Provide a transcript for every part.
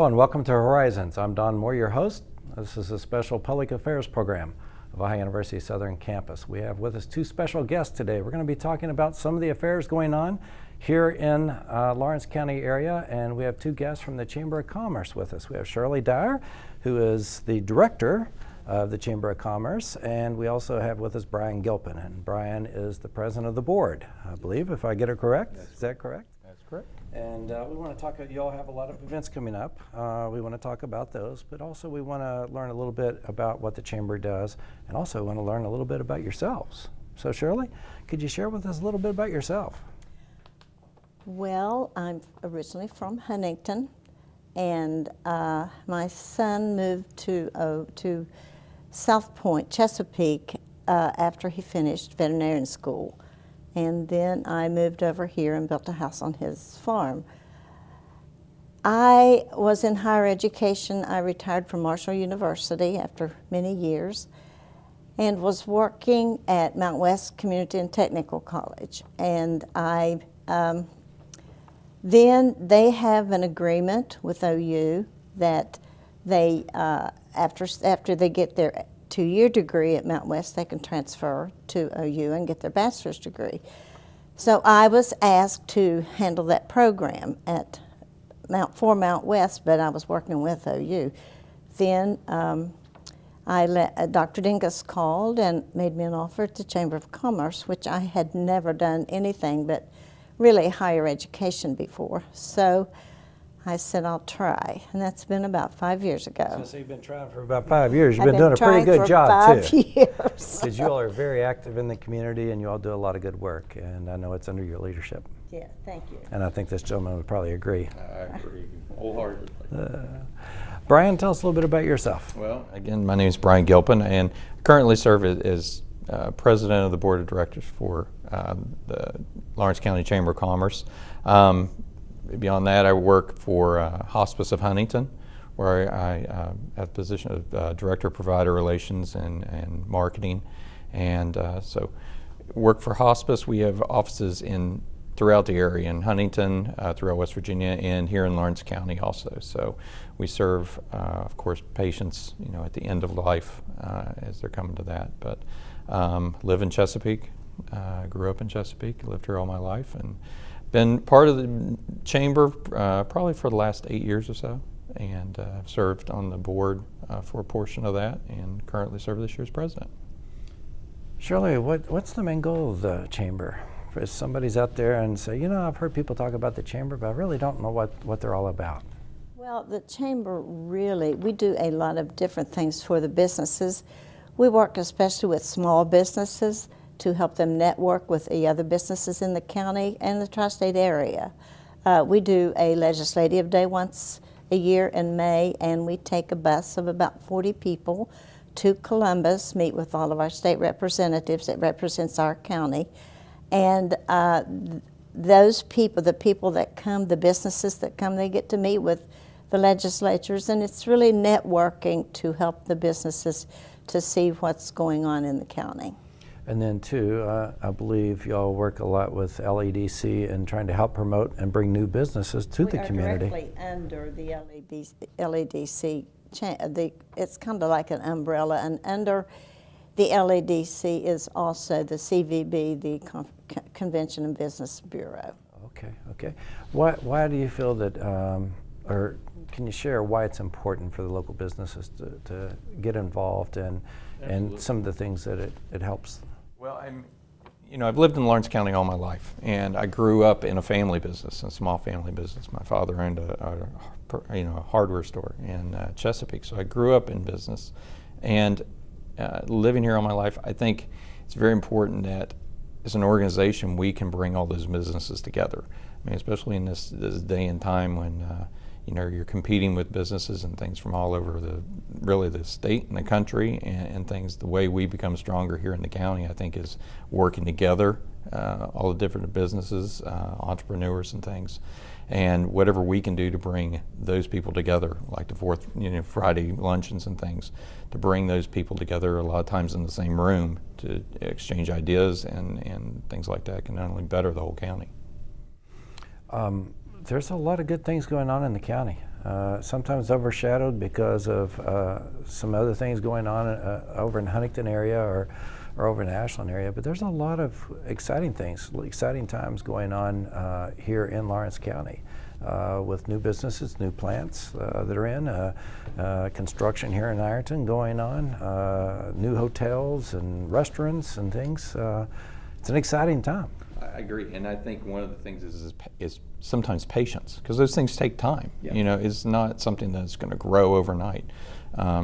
and welcome to Horizons. I'm Don Moore, your host. This is a special public affairs program of Ohio University Southern Campus. We have with us two special guests today. We're going to be talking about some of the affairs going on here in Lawrence County area, and we have two guests from the Chamber of Commerce with us. We have Shirley Dyer, who is the director of the Chamber of Commerce, and we also have with us Brian Gilpin, and Brian is the president of the board, I believe, if I get it correct. Is that correct? That's correct. And we want to talk, you all have a lot of events coming up. We want to talk about those, but also we want to learn a little bit about what the Chamber does, and also want to learn a little bit about yourselves. So Shirley, could you share with us a little bit about yourself? Well, I'm originally from Huntington, and my son moved to South Point, Chesapeake, after he finished veterinarian school. And then I moved over here and built a house on his farm. I was in higher education. I retired from Marshall University after many years and was working at Mount West Community and Technical College. And then they have an agreement with OU that they, after they get their 2-year degree at Mount West, they can transfer to OU and get their bachelor's degree. So I was asked to handle that program at Mount West, but I was working with OU. Then Dr. Dingus called and made me an offer at the Chamber of Commerce, which I had never done anything but really higher education before. So I said, I'll try, and that's been about 5 years ago. So you've been trying for about 5 years. You've been doing a pretty good job, too. 5 years. Because you all are very active in the community, and you all do a lot of good work, and I know it's under your leadership. Yeah, thank you. And I think this gentleman would probably agree. I agree wholeheartedly. Brian, tell us a little bit about yourself. Well, again, my name is Brian Gilpin, and currently serve as president of the board of directors for the Lawrence County Chamber of Commerce. Beyond that, I work for Hospice of Huntington, where I have the position of Director of Provider Relations and Marketing. And so work for Hospice. We have offices throughout the area, in Huntington, throughout West Virginia, and here in Lawrence County also. So we serve, of course, patients, at the end of life as they're coming to that. But live in Chesapeake, grew up in Chesapeake, lived here all my life, and been part of the chamber probably for the last 8 years or so, and served on the board for a portion of that, and currently serve this year as president. Shirley, what's the main goal of the chamber? If somebody's out there and say, I've heard people talk about the chamber, but I really don't know what they're all about. Well, the chamber really, we do a lot of different things for the businesses. We work especially with small businesses to help them network with the other businesses in the county and the tri-state area. We do a legislative day once a year in May, and we take a bus of about 40 people to Columbus, meet with all of our state representatives that represents our county. And those people, the people that come, the businesses that come, they get to meet with the legislatures, and it's really networking to help the businesses to see what's going on in the county. And then too, I believe y'all work a lot with LEDC and trying to help promote and bring new businesses to the community. We are directly under the LEDC. It's kind of like an umbrella, and under the LEDC is also the CVB, the Convention and Business Bureau. Okay. Why do you feel that, or can you share why it's important for the local businesses to get involved and some of the things that it helps? Well, I've lived in Lawrence County all my life, and I grew up in a family business, a small family business. My father owned a hardware store in Chesapeake, so I grew up in business. And living here all my life, I think it's very important that as an organization we can bring all those businesses together. I mean, especially in this day and time when you're competing with businesses and things from all over the state and the country, and things. The way we become stronger here in the county, I think, is working together, all the different businesses, entrepreneurs and things, and whatever we can do to bring those people together, like the fourth, Friday luncheons and things, to bring those people together a lot of times in the same room to exchange ideas and things like that can not only better the whole county. There's a lot of good things going on in the county. sometimes overshadowed because of some other things going on over in Huntington area or over in the Ashland area. But there's a lot of exciting things, exciting times going on here in Lawrence County. With new businesses, new plants that are in, construction here in Ironton going on, new hotels and restaurants and things. It's an exciting time. I agree, and I think one of the things is sometimes patience, because those things take time. Yeah. You know, it's not something that's going to grow overnight.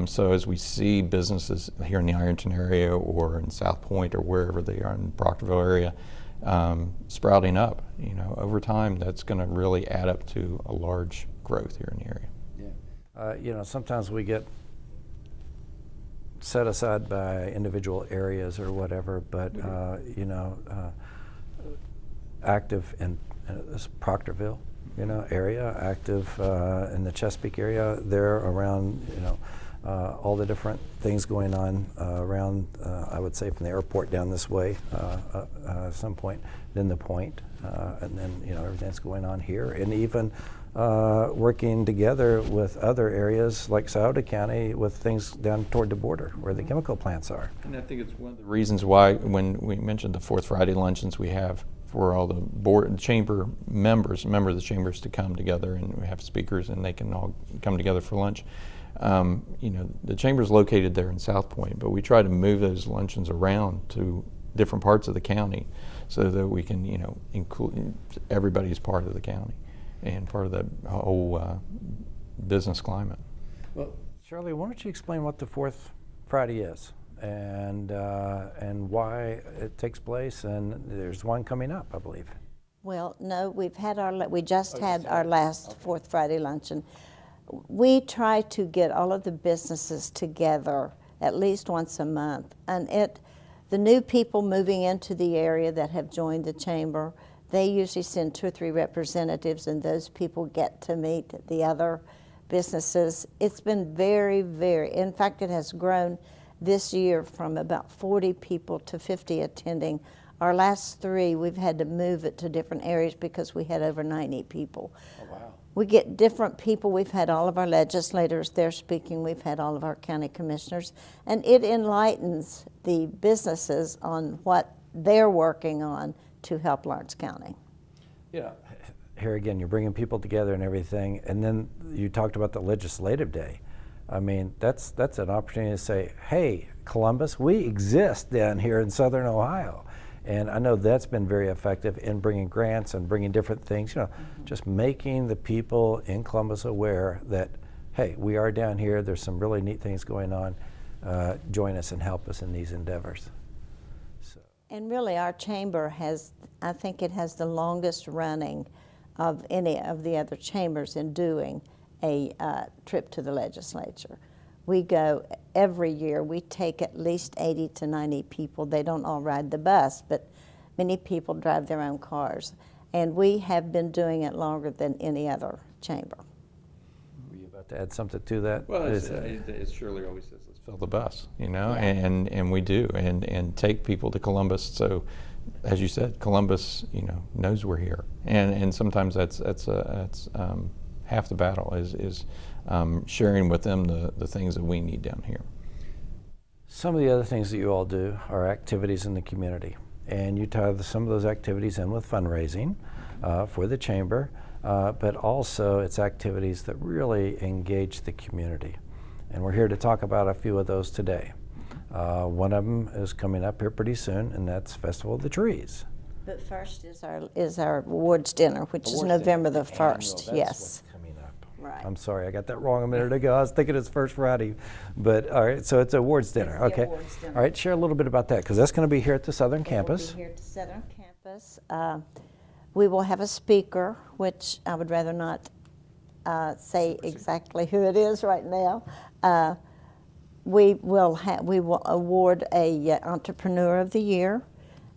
So as we see businesses here in the Ironton area or in South Point or wherever they are in the Proctorville area sprouting up, you know, over time that's going to really add up to a large growth here in the area. Yeah. You know, sometimes we get set aside by individual areas or whatever, but you know, active in this Proctorville, you know, area, active in the Chesapeake area, there around, you know, all the different things going on around, I would say from the airport down this way, some point, then the Point, and then, you know, everything that's going on here, and even working together with other areas like Scioto County with things down toward the border where the chemical plants are. And I think it's one of the reasons why when we mentioned the Fourth Friday luncheons we have for all the board chamber members of the chambers to come together, and we have speakers and they can all come together for lunch. You know, the chamber's located there in South Point, but we try to move those luncheons around to different parts of the county so that we can, you know, include everybody's part of the county and part of the whole business climate. Well, Shirley, why don't you explain what the Fourth Friday is and why it takes place, and there's one coming up, I believe. Well, no, we just had our last Fourth Friday luncheon. We try to get all of the businesses together at least once a month, and the new people moving into the area that have joined the chamber, they usually send 2 or 3 representatives, and those people get to meet the other businesses. It's been very, in fact, it has grown this year from about 40 people to 50 attending. Our last 3, we've had to move it to different areas because we had over 90 people. Oh, wow. We get different people. We've had all of our legislators there speaking. We've had all of our county commissioners. And it enlightens the businesses on what they're working on to help Lawrence County. Yeah. Here again, you're bringing people together and everything, and then you talked about the legislative day. I mean, that's an opportunity to say, hey, Columbus, we exist down here in Southern Ohio. And I know that's been very effective in bringing grants and bringing different things, you know, just making the people in Columbus aware that, hey, we are down here, there's some really neat things going on, join us and help us in these endeavors. So. And really our chamber has, I think it has the longest running of any of the other chambers in doing a trip to the legislature. We go every year. We take at least 80 to 90 people. They don't all ride the bus, but many people drive their own cars. And we have been doing it longer than any other chamber. Were you about to add something to that? Well, it's Shirley always says, let's fill the bus, you know, yeah. and we do, and take people to Columbus. So, as you said, Columbus, you know, knows we're here, and sometimes that's half the battle is sharing with them the things that we need down here. Some of the other things that you all do are activities in the community, and you tie some of those activities in with fundraising for the chamber, but also it's activities that really engage the community. And we're here to talk about a few of those today. One of them is coming up here pretty soon, and that's Festival of the Trees. But first is our awards dinner, which is November the 1st. Yes. Right. I'm sorry, I got that wrong a minute ago. I was thinking it's First Friday, but all right. So it's awards dinner. It's the okay. Awards dinner. All right. Share a little bit about that, because that's going to be here at the Southern Campus. We'll be here at the Southern Campus. We will have a speaker, which I would rather not say exactly who it is right now. We will award a Entrepreneur of the Year,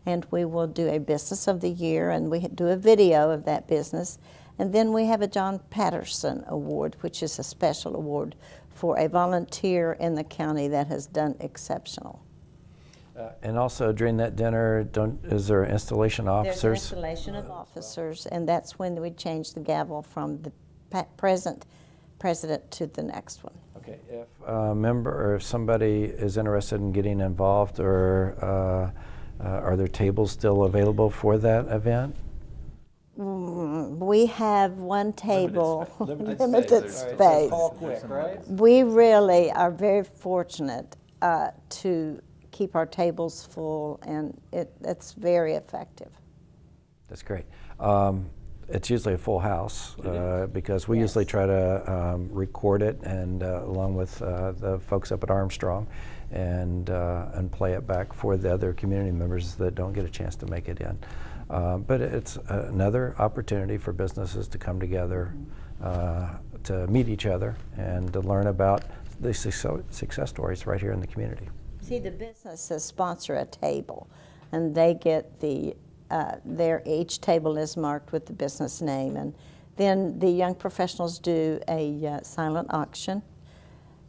and we will do a Business of the Year, and we do a video of that business. And then we have a John Patterson Award, which is a special award for a volunteer in the county that has done exceptional. And also during that dinner, is there installation officers? There's an installation of officers, and that's when we change the gavel from the present president to the next one. Okay, if a member or if somebody is interested in getting involved, or are there tables still available for that event? We have one table, Limited limited space. space. Call quick, right? We really are very fortunate to keep our tables full, and it's very effective. That's great. It's usually a full house because we Yes. usually try to record it, and along with the folks up at Armstrong, and play it back for the other community members that don't get a chance to make it in. But it's another opportunity for businesses to come together, to meet each other, and to learn about the success stories right here in the community. See, the businesses sponsor a table, and they get each table is marked with the business name, and then the young professionals do a silent auction,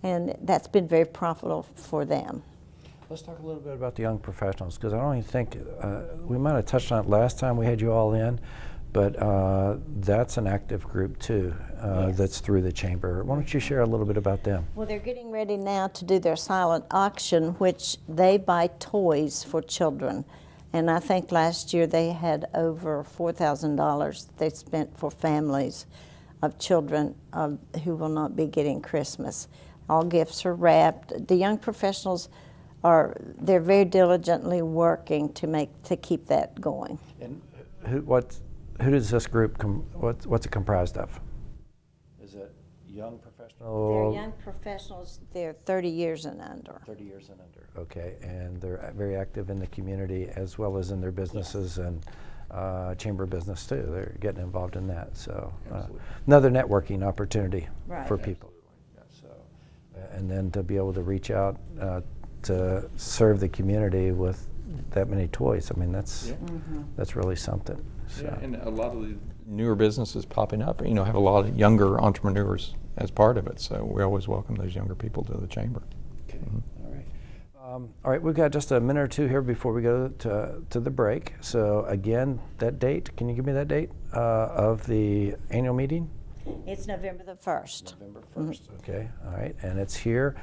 and that's been very profitable for them. Let's talk a little bit about the young professionals, because I don't even think, we might have touched on it last time we had you all in, but that's an active group too, Yes. that's through the chamber. Why don't you share a little bit about them? Well, they're getting ready now to do their silent auction, which they buy toys for children. And I think last year they had over $4,000 they spent for families of children who will not be getting Christmas. All gifts are wrapped. The young professionals they're very diligently working to keep that going. And who does this group, what's it comprised of? Is it young professional? They're young professionals, they're 30 years and under. 30 years and under. Okay, and they're very active in the community as well as in their businesses, and chamber business too. They're getting involved in that. So another networking opportunity Right. for people. So, and then to be able to reach out to serve the community with that many toys. I mean, that's really something. So. Yeah, and a lot of the newer businesses popping up, have a lot of younger entrepreneurs as part of it. So we always welcome those younger people to the chamber. Okay. All right, we've got just a minute or two here before we go to the break. So again, that date, can you give me that date of the annual meeting? It's November the 1st. November 1st. Okay, all right, and it's here.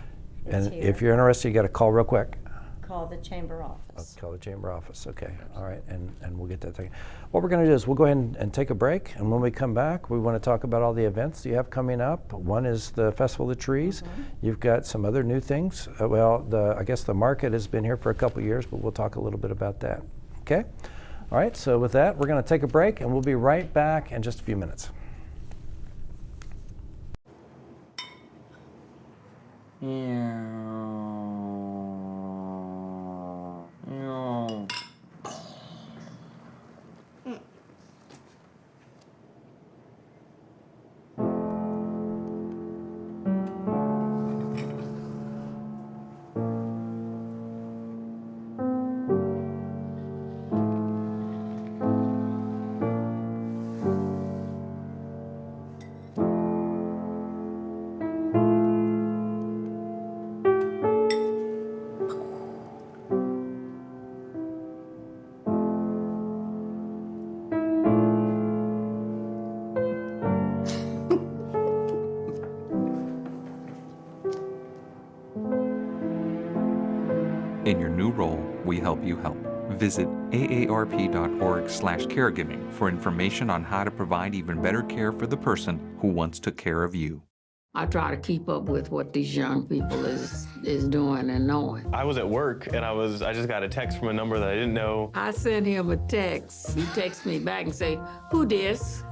It's And here. if you're interested, you got to call real quick. Call the chamber office. Call the chamber office, okay. All right, and we'll get that thing. What we're going to do is we'll go ahead and take a break, and when we come back, we want to talk about all the events you have coming up. One is the Festival of the Trees. You've got some other new things. I guess the market has been here for a couple years, but we'll talk a little bit about that, okay? All right, so with that, we're going to take a break, and we'll be right back in just a few minutes. In your new role, we help you help. Visit aarp.org/caregiving for information on how to provide even better care for the person who once took care of you. I try to keep up with what these young people is doing and knowing. I was at work and I just got a text from a number that I didn't know. I sent him a text. He texts me back and say, "Who dis?"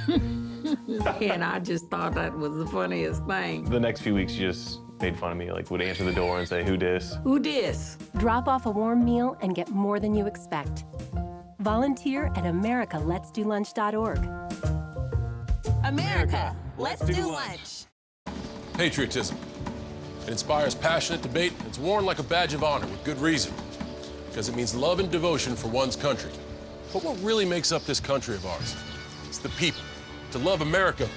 And I just thought that was the funniest thing. The next few weeks, you just made fun of me, like would answer the door and say, "Who dis?" Who dis? Drop off a warm meal and get more than you expect. Volunteer at americaletsdolunch.org. America, let's do lunch. Patriotism. It inspires passionate debate. It's worn like a badge of honor with good reason, because it means love and devotion for one's country. But what really makes up this country of ours? It's the people. To love America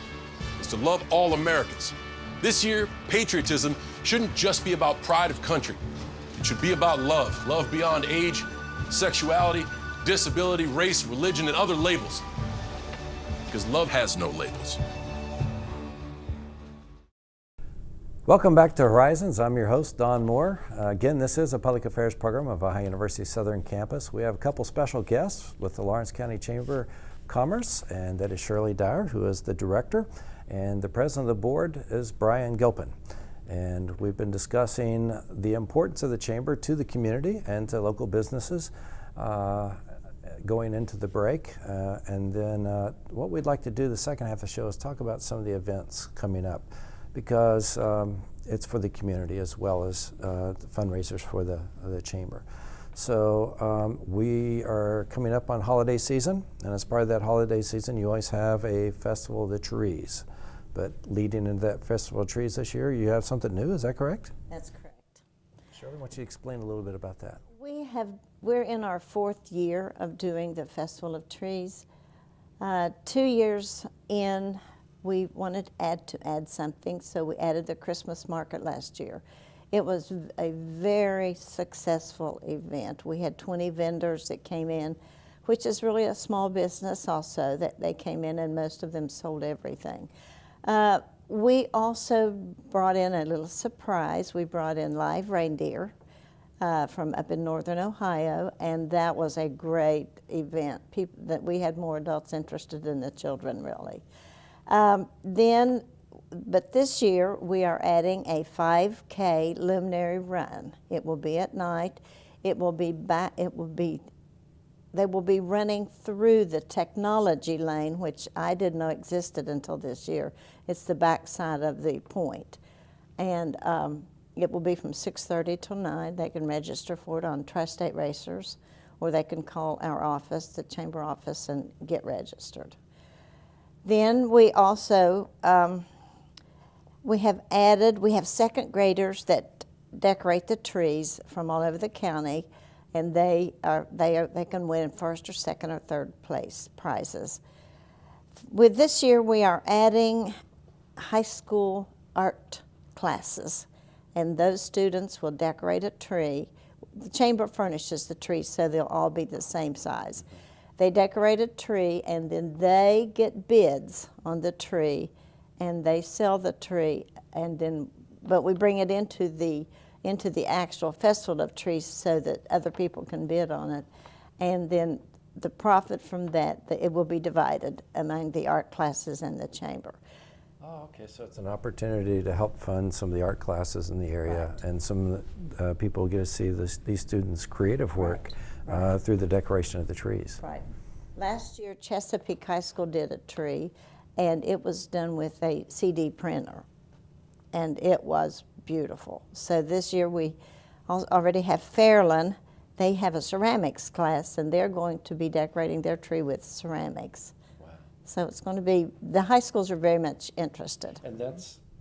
is to love all Americans. This year, patriotism shouldn't just be about pride of country. It should be about love. Love beyond age, sexuality, disability, race, religion, and other labels. Because love has no labels. Welcome back to Horizons. I'm your host, Don Moore. Again, this is a public affairs program of Ohio University Southern Campus. We have a couple special guests with the Lawrence County Chamber of Commerce, and that is Shirley Dyer, who is the director, and the president of the board is Brian Gilpin. And we've been discussing the importance of the chamber to the community and to local businesses going into the break. And then what we'd like to do the second half of the show is talk about some of the events coming up, because it's for the community as well as the fundraisers for the chamber. So we are coming up on holiday season, and as part of that holiday season, you always have a Festival of the Trees. But leading into that Festival of Trees this year, you have something new, is that correct? That's correct. Shirley, why don't you explain a little bit about that? We're in our 4th year of doing the Festival of Trees. 2 years in, we wanted to add something, so we added the Christmas market last year. It was a very successful event. We had 20 vendors that came in, which is really a small business also, that they came in and most of them sold everything. We also brought in a little surprise. We brought in live reindeer from up in northern Ohio, and that was a great event. That we had more adults interested than the children, really. But this year we are adding a 5K luminary run. It will be at night. They will be running through the technology lane, which I didn't know existed until this year. It's the backside of the point. And it will be from 6:30 till 9. They can register for it on Tri-State Racers, or they can call our office, the chamber office, and get registered. Then we also, we have second graders that decorate the trees from all over the county, and they can win first or second or third place prizes. With this year, we are adding high school art classes, and those students will decorate a tree. The chamber furnishes the trees, so they'll all be the same size. They decorate a tree, and then they get bids on the tree, and they sell the tree, but we bring it into the actual Festival of Trees so that other people can bid on it. And then the profit from that, it will be divided among the art classes and the chamber. Oh, okay, so it's an opportunity to help fund some of the art classes in the area, right. And some people get to see these students' creative work through the decoration of the trees. Right. Last year, Chesapeake High School did a tree, and it was done with a CD printer, and it was beautiful. So this year we already have Fairland. They have a ceramics class, and they're going to be decorating their tree with ceramics. Wow. So it's going to be, the high schools are very much interested. And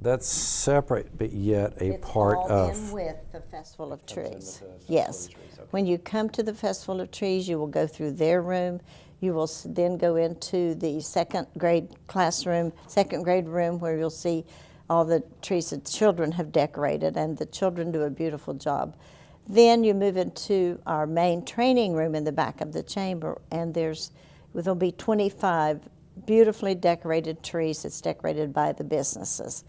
that's separate, but yet a part of. It's all in with the Festival of Trees. Yes. Okay. When you come to the Festival of Trees, you will go through their room. You will then go into the second grade room, where you'll see all the trees that children have decorated, and the children do a beautiful job. Then you move into our main training room in the back of the chamber, and there'll be 25 beautifully decorated trees that's decorated by the businesses.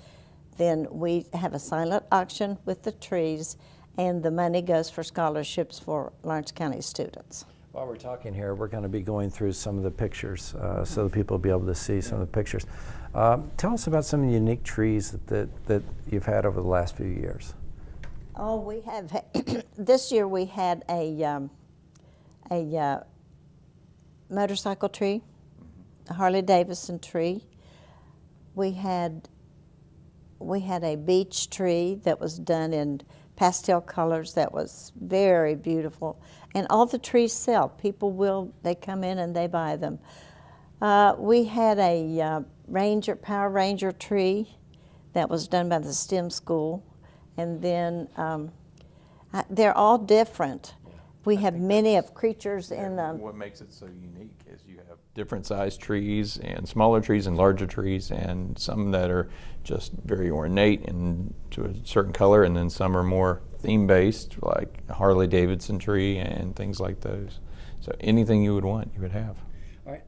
Then we have a silent auction with the trees, and the money goes for scholarships for Lawrence County students. While we're talking here, we're going to be going through some of the pictures so that people will be able to see some of the pictures. Tell us about some of the unique trees that you've had over the last few years. Oh, we have. This year we had a motorcycle tree, a Harley-Davidson tree. We had a beech tree that was done in pastel colors that was very beautiful. And all the trees sell. They come in and they buy them. We had a Power Ranger tree that was done by the STEM school. And then they're all different. We have many of creatures in them. What makes it so unique is you have different size trees and smaller trees and larger trees, and some that are just very ornate and to a certain color, and then some are more theme-based, like a Harley-Davidson tree and things like those. So anything you would want, you would have. All right.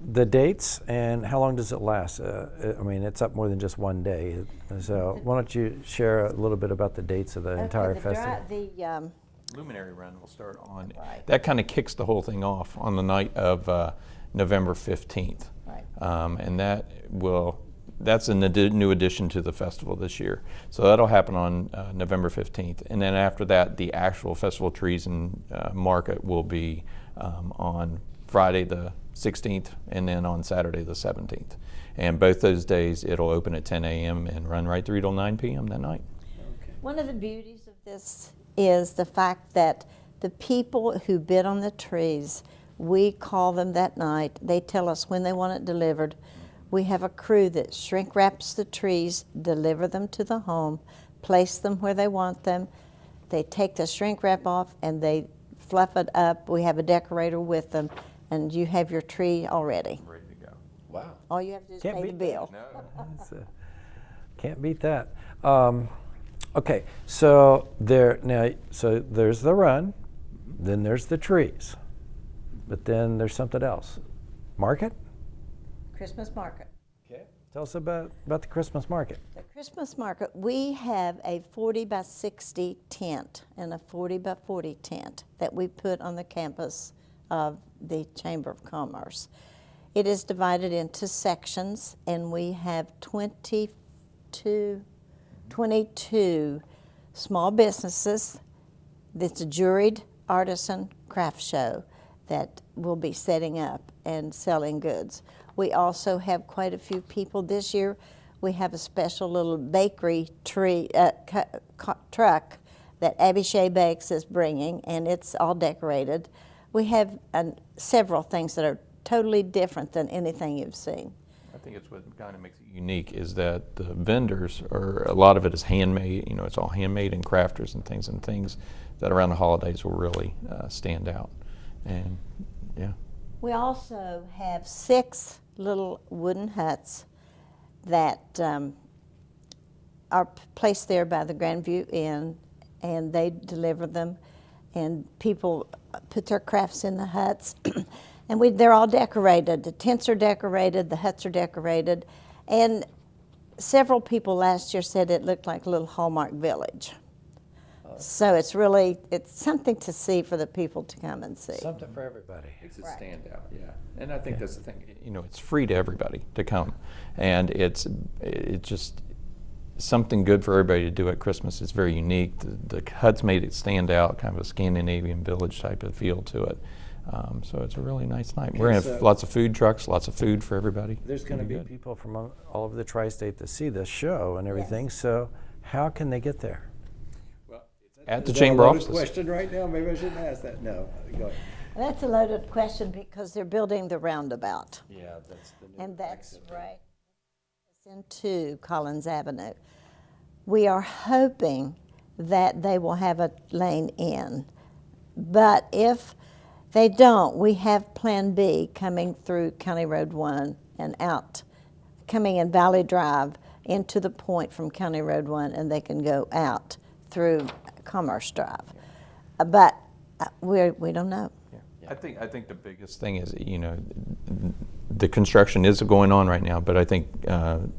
the dates and how long does it last? I mean, it's up more than just one day. So why don't you share a little bit about the dates of the entire festival? Luminary Run will start on, Right. that kind of kicks the whole thing off on the night of November 15th. Right. And that's a new addition to the festival this year. So that'll happen on November 15th. And then after that, the actual Festival Trees and Market will be on Friday the 16th and then on Saturday the 17th. And both those days, it'll open at 10 a.m. and run right through till 9 p.m. that night. One of the beauties of this is the fact that the people who bid on the trees, we call them that night. They tell us when they want it delivered. We have a crew that shrink wraps the trees, deliver them to the home, place them where they want them. They take the shrink wrap off and they fluff it up. We have a decorator with them, and you have your tree already. Ready to go. Wow. All you have to do is Can't pay the beat bill. Can't beat that. Okay, so there's the run, then there's the trees, but then there's something else. Market? Christmas market. Okay. Tell us about the Christmas market. The Christmas market, we have a 40 by 60 tent and a 40 by 40 tent that we put on the campus of the Chamber of Commerce. It is divided into sections, and we have 22 small businesses. It's a juried artisan craft show that will be setting up and selling goods. We also have quite a few people this year. We have a special little bakery truck that Abby Shea Bakes is bringing, and it's all decorated. We have several things that are totally different than anything you've seen. I think it's what kind of makes it unique is that the vendors a lot of it is handmade. You know, it's all handmade and crafters and things that around the holidays will really stand out. And yeah. We also have 6 little wooden huts that are placed there by the Grandview Inn, and they deliver them, and people put their crafts in the huts. And they're all decorated. The tents are decorated, the huts are decorated, and several people last year said it looked like a little Hallmark village. So it's something to see for the people to come and see. Something for everybody. Makes it stand out, yeah. And I think that's the thing. You know, it's free to everybody to come, and it's just something good for everybody to do at Christmas. It's very unique. The huts made it stand out, kind of a Scandinavian village type of feel to it. So it's a really nice night. We're going to have lots of food trucks, lots of food for everybody. There's going to be people from all over the tri-state to see this show and everything. Yes. So how can they get there? At the chamber offices. Question right now. Maybe I shouldn't ask that. No, go ahead. That's a loaded question because they're building the roundabout. Yeah, that's the new and that's right. It's into Collins Avenue. We are hoping that they will have a lane in, but if they don't, we have Plan B coming through County Road 1 and out, coming in Valley Drive into the point from County Road 1, and they can go out through Commerce Drive. But we don't know. I think the biggest thing is, you know, the construction is going on right now, but I think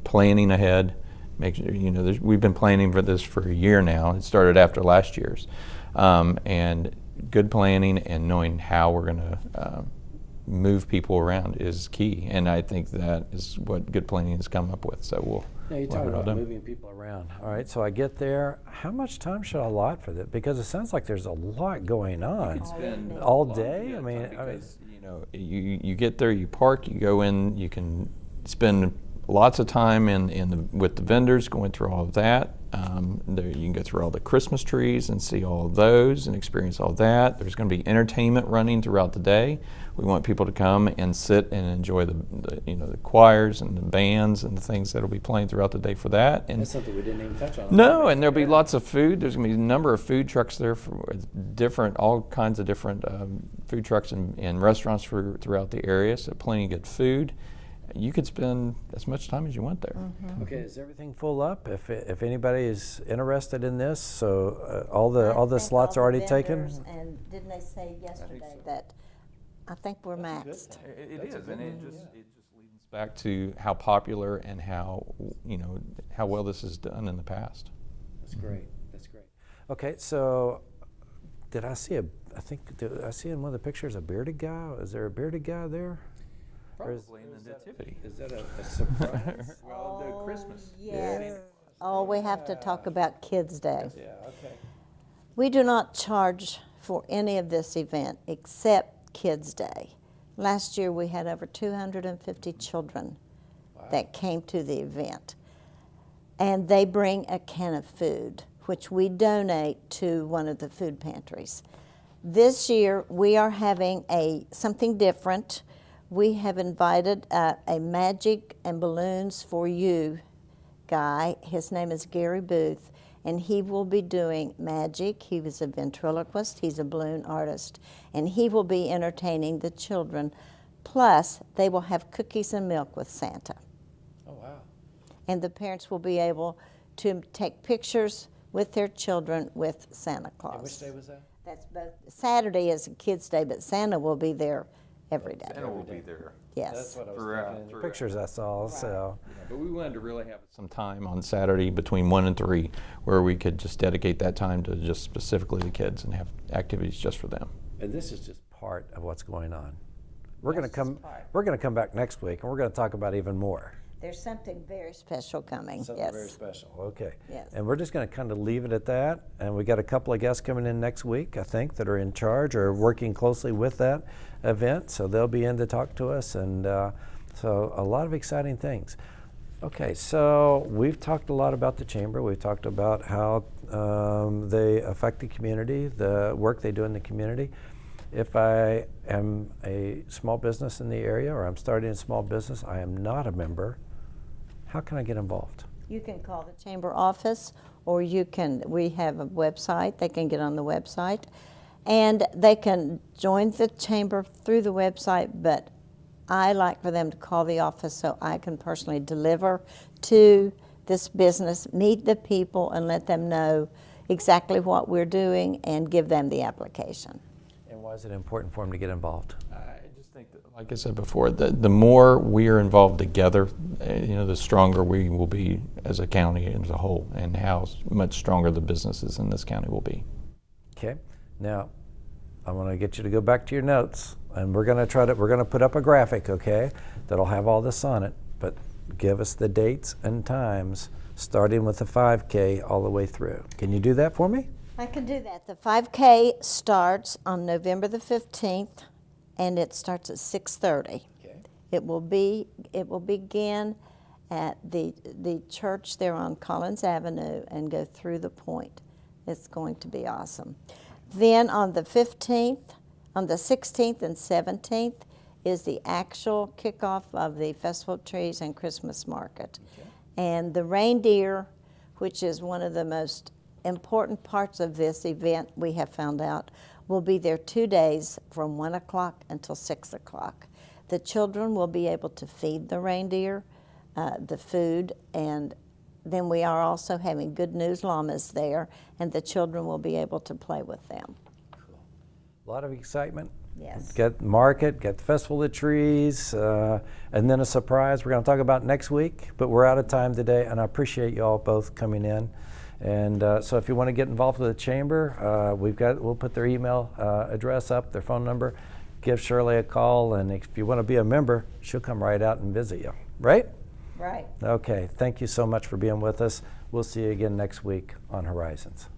planning ahead, make sure, you know, we've been planning for this for a year now. It started after last year's, and good planning and knowing how we're going to move people around is key, and I think that is what good planning has come up with. So we'll. Now you talk about moving people around. All right, so I get there. How much time should I allot for that? Because it sounds like there's a lot going on. You could spend all day. I mean, because you know, you get there, you park, you go in, you can spend lots of time with the vendors going through all of that. There you can go through all the Christmas trees and see all of those and experience all that. There's going to be entertainment running throughout the day. We want people to come and sit and enjoy the choirs and the bands and the things that will be playing throughout the day for that. And that's something we didn't even touch on. No, and there'll be lots of food. There's going to be a number of food trucks there for all kinds of different food trucks and restaurants throughout the area. So plenty of good food. You could spend as much time as you want there. Mm-hmm. Okay, is everything full up? If anybody is interested in this, so all the slots are already taken. And didn't they say yesterday that I think we're maxed. It is, and it just leads back to how popular and how, how well this is done in the past. That's great. That's great. Okay, so did I see did I see in one of the pictures a bearded guy? Is there a bearded guy there? Probably in the nativity. Is that a surprise? Well, the Christmas. Yes. Oh, we have to talk about Kids Day. Yeah, okay. We do not charge for any of this event except Kids Day. Last year we had over 250 children that came to the event. And they bring a can of food, which we donate to one of the food pantries. This year we are having something different. We have invited a Magic and Balloons for You guy. His name is Gary Booth, and he will be doing magic. He was a ventriloquist. He's a balloon artist, and he will be entertaining the children. Plus, they will have cookies and milk with Santa. Oh, wow. And the parents will be able to take pictures with their children with Santa Claus. And which day was that? That's both. Saturday is a Kids' Day, but Santa will be there every day. Santa will be there. Yes. That's what I was Throughout- thinking in the throughout. pictures I saw. So, Yeah, but we wanted to really have some time on Saturday between 1 and 3 where we could just dedicate that time to just specifically the kids and have activities just for them. and this is just part of what's going on. We're going to come. We're going to come back next week, and we're going to talk about even more. There's something very special coming. Something yes. very special. Okay. Yes. And we're just going to kind of leave it at that. And we got a couple of guests coming in next week, I think, that are in charge or working closely with that event. So they'll be in to talk to us, and so a lot of exciting things. Okay, so we've talked a lot about the chamber. We've talked about how they affect the community, the work they do in the community. If I am a small business in the area or I'm starting a small business, I am not a member, how can I get involved? You can call the chamber office, or we have a website. They can get on the website, and they can join the chamber through the website, but I like for them to call the office so I can personally deliver to this business, meet the people, and let them know exactly what we're doing and give them the application. And why is it important for them to get involved? I just think that, like I said before, the more we are involved together, the stronger we will be as a county as a whole, and how much stronger the businesses in this county will be. Okay, now I want to get you to go back to your notes, and we're going to put up a graphic, okay, that'll have all this on it, but give us the dates and times starting with the 5K all the way through. Can you do that for me? I can do that. The 5K starts on November the 15th, and it starts at 6:30. Okay. It will begin at the church there on Collins Avenue and go through the point. It's going to be awesome. Then on the 15th, on the 16th and 17th is the actual kickoff of the Festival of Trees and Christmas Market. Okay. And the reindeer, which is one of the most important parts of this event, we have found out, will be there 2 days from 1 o'clock until 6 o'clock. The children will be able to feed the reindeer the food, and then we are also having Good News llamas there, and the children will be able to play with them. Cool. A lot of excitement. Yes. Get the market, get the Festival of Trees, and then a surprise we're going to talk about next week, but we're out of time today, and I appreciate you all both coming in. And so if you want to get involved with the chamber, we'll put their email address up, their phone number. Give Shirley a call, and if you want to be a member, she'll come right out and visit you, right? Right. Okay, thank you so much for being with us. We'll see you again next week on Horizons.